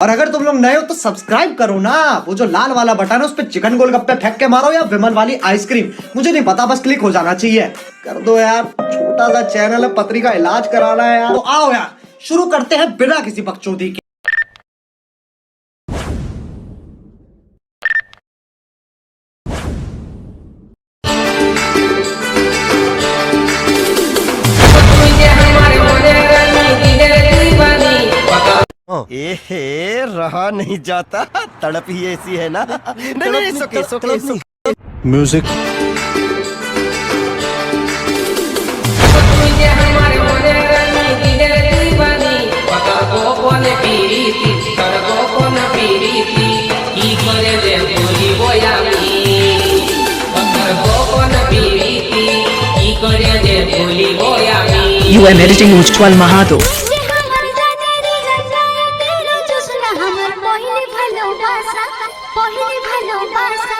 और अगर तुम लोग नए हो तो सब्सक्राइब करो ना, वो जो लाल वाला बटन है उस पर चिकन गोलगप्पे फेंक के मारो या विमल वाली आइसक्रीम, मुझे नहीं पता, बस क्लिक हो जाना चाहिए। कर दो यार, छोटा सा चैनल है, पथरी का इलाज कराना है यार। तो आओ यार शुरू करते हैं बिना किसी बकचोदी के। एहे रहा नहीं जाता, तड़प ही ऐसी है ना। नहीं, it's okay. Music You am editing Ujjwal Mahato. পহিলি ভালোবাসা